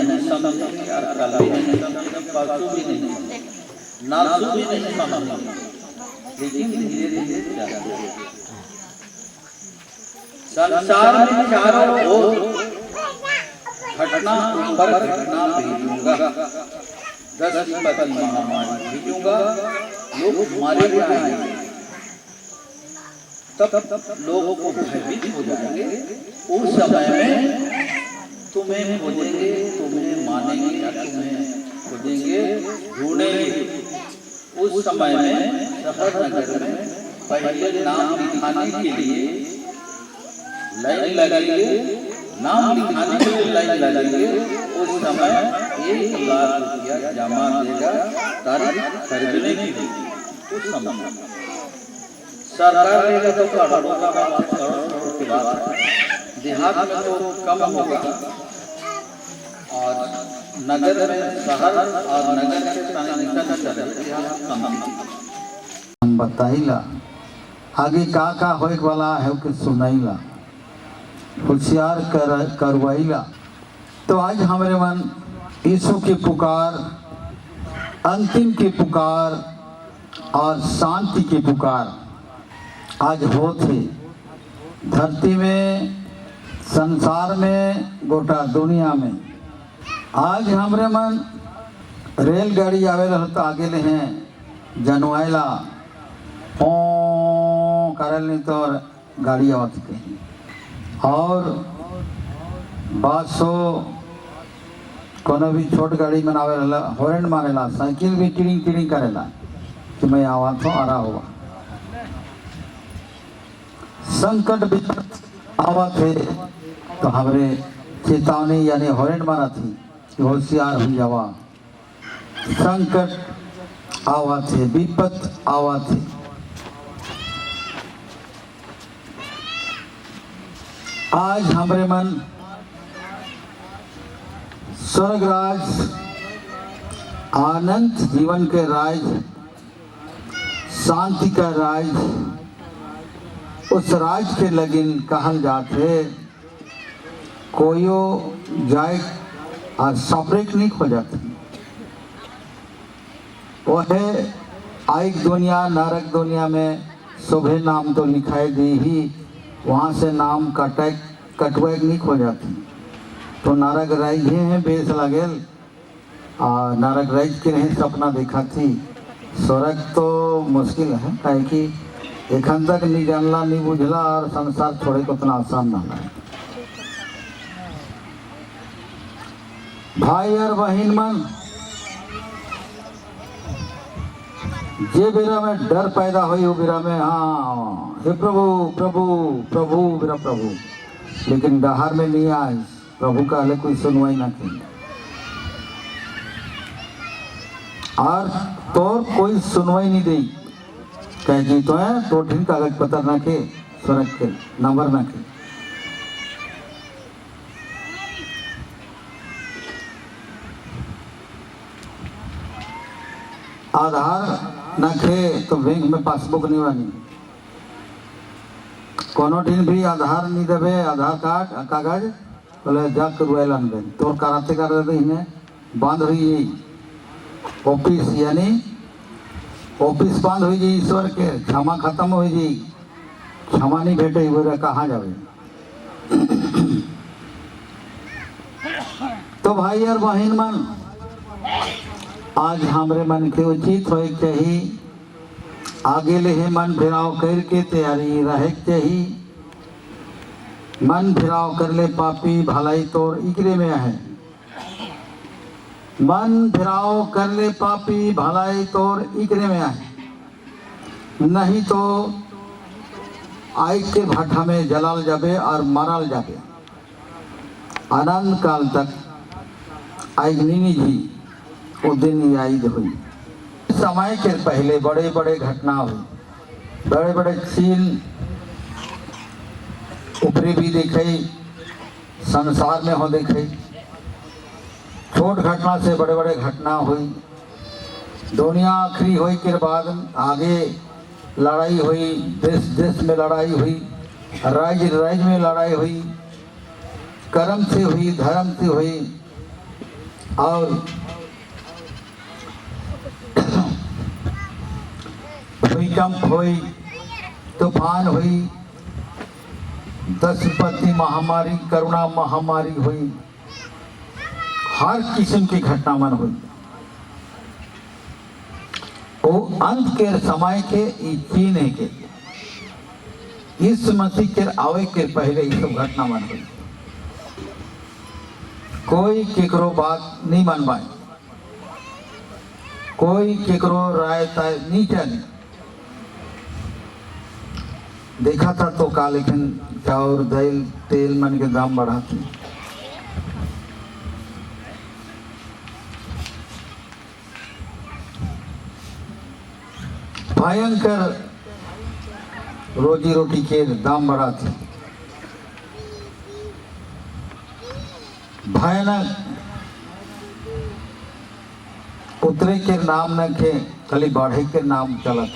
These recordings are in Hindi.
नहीं समझेंगे और कल भी नहीं समझेंगे, परसों भी नहीं समझेंगे, नासू भी नहीं समझेंगे, लेकिन धीरे धीरे चलते हैं। संसार में चारों ओर घटना ऊपर घटना भेजूंगा, 10 विपत्ति महामारी भेजूंगा, लोग मारे जाएंगे, तब लोगों को भयभीत हो जाएंगे। उस समय में तुम्हें खोजेंगे, तुम्हें मानेंगे या तुम्हें खोजेंगे, ढूंढेंगे। उस समय में शहर नगर में पहले नाम लिखाने के लिए लाइन लगेंगे, नाम लिखाने के लिए लाइन लगेंगे। उस समय 1 लाख रुपया जमा देगा तारीख खरीदने के लिए। उस समय सरकार लेगा तो करोड़ों का बात, करोड़ों की बात है, देहात में तो कम होगा, और नगर में, शहर और नगर के कम बताइला आगे का होए वाला है कि सुनाइला, होशियार करवाइला। तो आज हमारे मन यीशु की पुकार, अंतिम की पुकार और शांति की पुकार आज होते धरती में, संसार में, गोटा दुनिया में। आज हमरे मन रेलगाड़ी आवे रहता आगे ले हैं जनवाइला ओ करल नहीं तो गाड़ी आवत कहीं, और बासो कोनो भी छोट गाड़ी में आवे रहला हॉर्न मारेला, साइकिल भी टिड़िंग टिड़िंग करेला कि मैं आवा तो आ रहा हुआ। संकट भी आवा थे तो हमरे चेतावनी यानी हॉर्न मारा थी कि होशियार हो जावा। संकट आवा थे, विपत आवा थे। आज हमारे मन स्वर्ग राज, आनंद जीवन के राज, शांति का राज, उस राज के लगिन कहल जाते कोयो जाए और सपरेट नहीं खो जाते। वो है आइक दुनिया नरक दुनिया में सुबह नाम तो लिखाई दी ही, वहाँ से नाम कटवाए नहीं खो जाती। तो नरक राइज हैं बेस लगेल, और नरक राइज के नहीं सपना देखा थी। स्वर्ग तो मुश्किल है, काहे कि एखन तक नहीं जानला नहीं बुझला, और संसार छोड़े को उतना आसान ना है। भाई और बहन मन, जे बेरा में डर पैदा हुई वो बेरा में हाँ हे प्रभु प्रभु प्रभु मेरा प्रभु, लेकिन डहार में नहीं आए प्रभु का हले कोई सुनवाई ना की, और तो कोई सुनवाई नहीं दी। कह जी तो है तो ठीक कागज पत्र ना के, स्वर्ग के नंबर ना के। आधार न खे तो बैंक में पासबुक नहीं बनी, कोनो दिन भी आधार नहीं देवे, आधार कार्ड कागज बोले जा करवाइला तो कराते कराते इन्हें बंद हुई ऑफिस, यानी ऑफिस बंद हुई जी, ईश्वर के क्षमा खत्म हुई जी, क्षमा नहीं भेटे बोले कहाँ जावे। तो भाई और बहन मन, आज हमरे मन के उचित होए चाहिए, आगे ले मन फिराव करके तैयारी रहे चाहिए। मन फिराव कर ले पापी भलाई तोर इकरे में है, मन फिराव कर ले पापी भलाई तोर इकरे में है, नहीं तो आई के भाठा में जलाल जाबे और मराल जाबे। अनंत काल तक आइगनी जी वो दिन याद हुई। समय के पहले बड़े बड़े घटना हुई, बड़े बड़े चीन ऊपरी भी देखे, संसार में हो देखे। छोट घटना से बड़े बड़े घटना हुई। दुनिया आखिरी हुई के बाद आगे लड़ाई हुई, देश देश में लड़ाई हुई, राज्य राज्य में लड़ाई हुई, कर्म से हुई, धर्म से हुई, और भूकंप हुई, तूफान हुई, 10 विपत्ति महामारी, करुणा महामारी हुई, हर किस्म की घटना मन हुई। वो अंत के समय के चीने के इस मसीह के आवे के पहले ये सब घटना मन हुई। कोई केकरो बात नहीं मान पाए, कोई केकरो राय तय नहीं चली। देखा था तो का, लेकिन चाउर दाल तेल मन के दाम बढ़ाते। भयंकर रोजी रोटी के दाम बढ़ाते, भयानक उतरे के नाम न के खाली बढ़े के नाम चलत।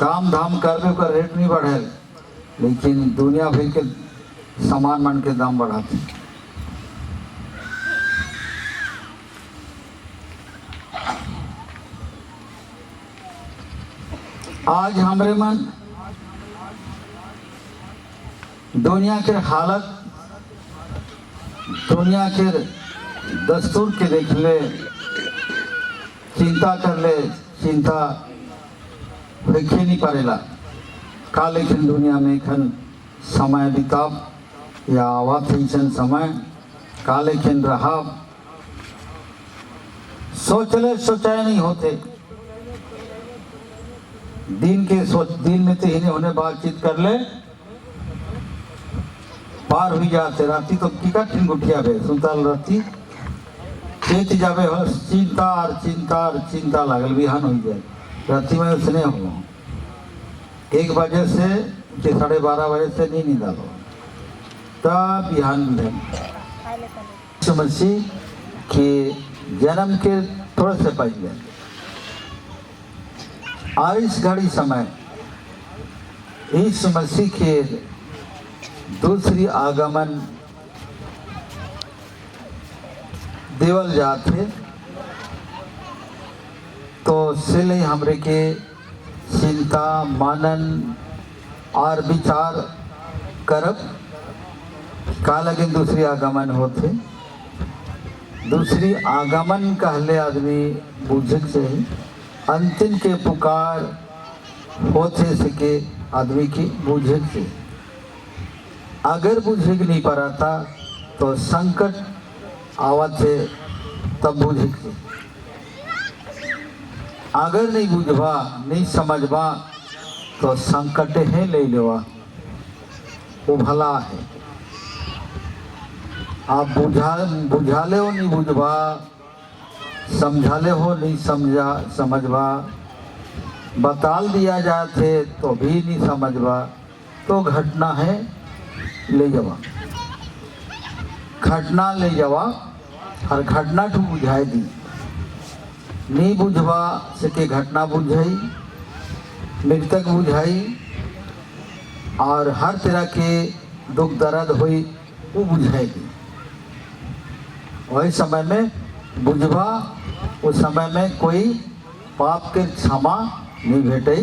काम धाम करने का रेट नहीं बढ़े, लेकिन दुनिया भर के सामान मन के दाम बढ़ाते। आज हमारे मन दुनिया के हालत, दुनिया के दस्तूर के देख ले, चिंता कर ले, चिंता देखे नहीं पारेला का। लेकिन दुनिया में खन समय बिताब या आवत ऐसा समय का, लेकिन रहा सोचले सोचाए नहीं होते। दिन के सोच दिन में तो इन्हें होने बातचीत कर ले, पार हुई जाते। राती तो टिकट ठिन गुठिया बे सुनताल राती चेत जाबे हो, चिंता और चिंता और चिंता लागल बिहान हो जाए। राती में उसने हो 1 बजे से कि 12:30 बजे से नहीं निकालो, तब बिहान बिहान समझी कि जन्म के थोड़े से पहले आइस घड़ी समय इस मसीह के दूसरी आगमन देवल जाते, तो इसलिए हमरे के चिंता मानन और विचार करब का लगे दूसरी आगमन होते। दूसरी आगमन कहले आदमी बुझक से ही अंतिम के पुकार होते सके आदमी की बुझक से। अगर बुझक नहीं पड़ता तो संकट आवत है, तब बुझक से। अगर नहीं बुझवा नहीं समझवा तो संकट है ले लेवा, वो भला है। आप बुझा ले हो नहीं बुझवा, समझा ले हो नहीं समझवा, बताल दिया जाते तो भी नहीं समझवा, तो घटना है ले जावा, घटना ले जावा। हर घटना तो बुझाई दी, नहीं बुझवा सके घटना बुझाई, मृतक बुझाई, और हर तरह के दुख दर्द हुई वो बुझाएगी। वही समय में बुझवा, उस समय में कोई पाप के क्षमा नहीं भेटे,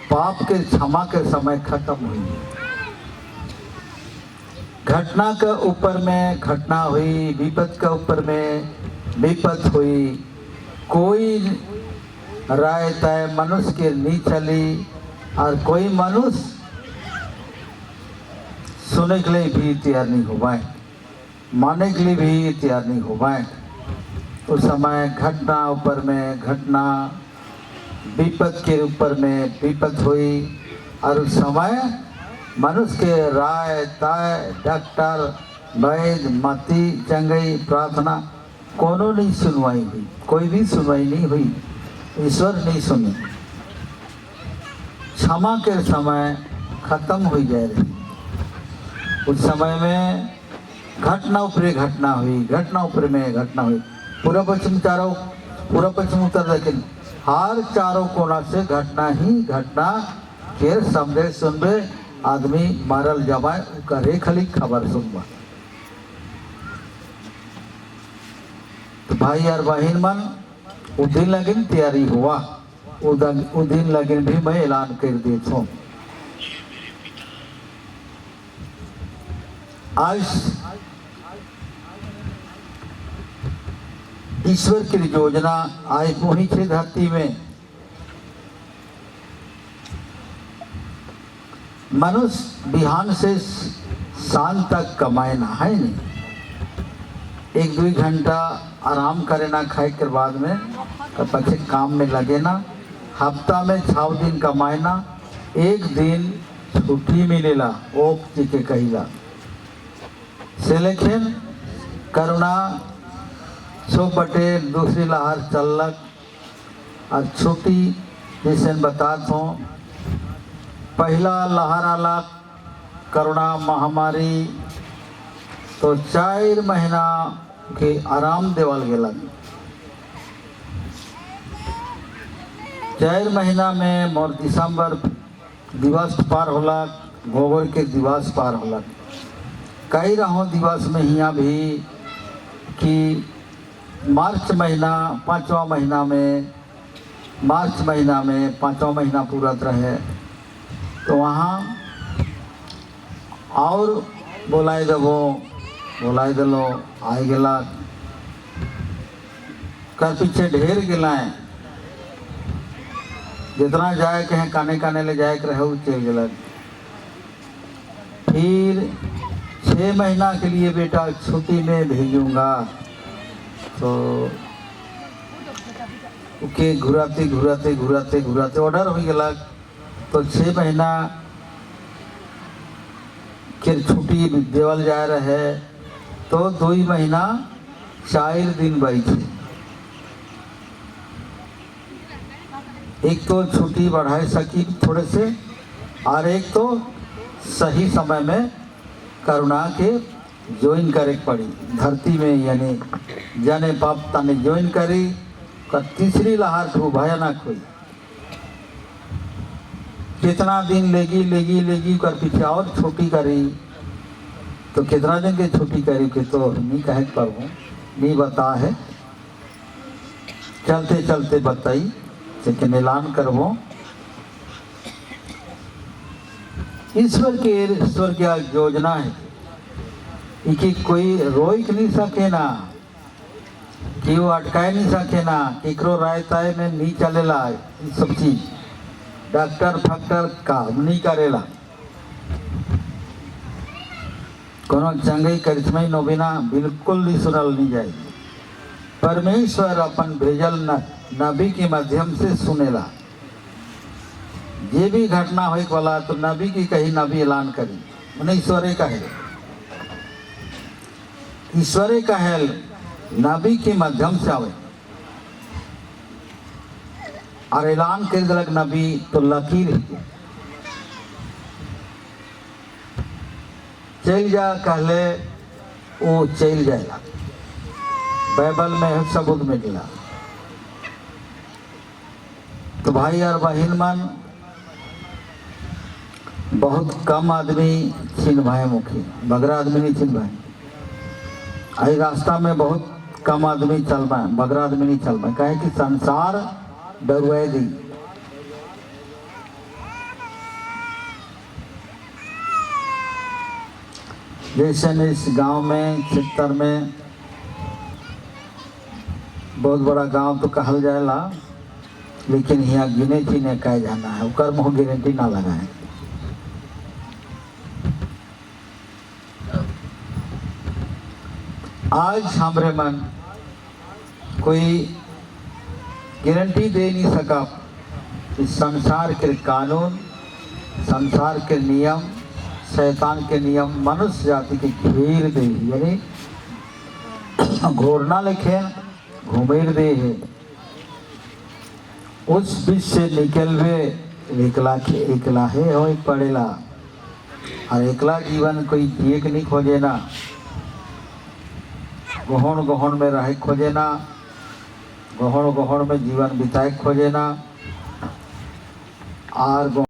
पाप के क्षमा के समय खत्म हुई। घटना के ऊपर में घटना हुई, विपत के ऊपर में विपत हुई, कोई राय तय मनुष्य के नहीं चली, और कोई मनुष्य सुनने के लिए भी तैयार नहीं हो पाए, मानने के लिए भी तैयार नहीं हो पाए। उस समय घटना ऊपर में घटना, विपत के ऊपर में विपत हुई, और उस समय मनुष्य के राय तय डॉक्टर वैद्य मती चंगई प्रार्थना कोनो नहीं सुनवाई हुई, कोई भी सुनवाई नहीं हुई, ईश्वर नहीं सुनी। क्षमा के समय खत्म हो जाए रही। उस समय में घटना ऊपर घटना हुई, घटना ऊपर में घटना हुई, पूरा पश्चिम चारों, पूरा पश्चिम उत्तर दक्षिण हर चारों कोना से घटना ही घटना के समझे सुनबे आदमी मारल जमाए करे खाली खबर सुनबा। तो भाई और बहन मन वो दिन लगिन तैयारी हुआ, वो दिन लगिन भी मैं ऐलान कर देता हूँ। आज ईश्वर की योजना आए पहुंचे धरती में। मनुष्य बिहान से शाम तक कमाए ना है नहीं, 1-2 घंटा आराम करे ना खाए के बाद में तो पछे काम में लगे ना। हफ्ता में 6 दिन कमाए ना, 1 दिन छुट्टी मिलेला ओप जी के कहिला से। लेकिन करुणा सो बटे दूसरी लहर चलक और छुट्टी जैसे बतात हूँ। पहला लहर आला करुणा महामारी तो 4 महीना के आराम देवल गेला। 4 महीना में मोर दिसंबर दिवस पार होला, गोबर के दिवस पार होला। कई रहो दिवस में हिया भी कि मार्च महीना 5वां महीना में, मार्च महीना में 5वां महीना पूरा रहे तो वहाँ और बोलाई दिलो आए गेला। कर पीछे ढेर गेला है, जितना जाए के हैं काने काने ले जाए के रहे चल गेला। फिर 6 महीना के लिए बेटा छुट्टी में भेजूंगा तो के घुराते ऑर्डर हो गया। तो 6 महीना के छुट्टी देवल जा रहे तो 2 महीना 4 दिन बैठे। एक तो छुट्टी बढ़ाए सकी थोड़े से, और एक तो सही समय में करुणा के ज्वाइन करे पड़ी धरती में, यानी जाने पाप ताने ज्वाइन करी। का तीसरी लहर खूब भयानक हुई। कितना दिन लेगी कर पीछे और छुट्टी करी तो कितना दिन की छुट्टी करी के तो नहीं कहे पाऊँ, नहीं बता है। चलते चलते बताई लेकिन ऐलान करवो। ईश्वर की योजना है कि कोई रोक नहीं सके ना, कि वो अटकाए नहीं सके ना, केकरो रायताए में नहीं चलेला। सब चीज डॉक्टर फैक्टर काम नहीं करेला, कोनो चंगई करिश्मा नोबिना बिल्कुल नहीं सुनल नहीं जाए। परमेश्वर अपन भेजल नबी के माध्यम से सुनेला। ये भी घटना होने वाला तो नबी की कही नबी ऐलान करी, उन्हें ईश्वरे कहे, ईश्वरे कहे नबी के माध्यम से आवे और ऐलान कर दिलक नबी तो लकीर चल जा कहले वो चल जाएगा। बाइबल में सबूत मिला। तो भाई और बहन मन बहुत कम आदमी चिन्ह भाई मुखी, बगरा आदमी नहीं चिन्ह भाई। आई रास्ता में बहुत कम आदमी चल पाए, बगरा आदमी नहीं चल पाए, कहे कि संसार डरुए दी। जैसे इस गांव में क्षेत्र में बहुत बड़ा गांव तो कहल जाएला, लेकिन यहाँ गिने चीने कह जाना है, उकर मुँह गारंटी ना लगाए। आज हमारे मन कोई गारंटी दे नहीं सका कि संसार के कानून, संसार के नियम, शैतान के नियम मनुष्य जाति के घेर दे, यानी घोरना लिखे घुमेर दे है। उस बीच से निकलवे एकला है हो एक पड़ेला, और एकला जीवन कोई जिए के नहीं खोजे ना, गहन में रहे खोजे ना, गहन में जीवन बिताए खोजे ना, और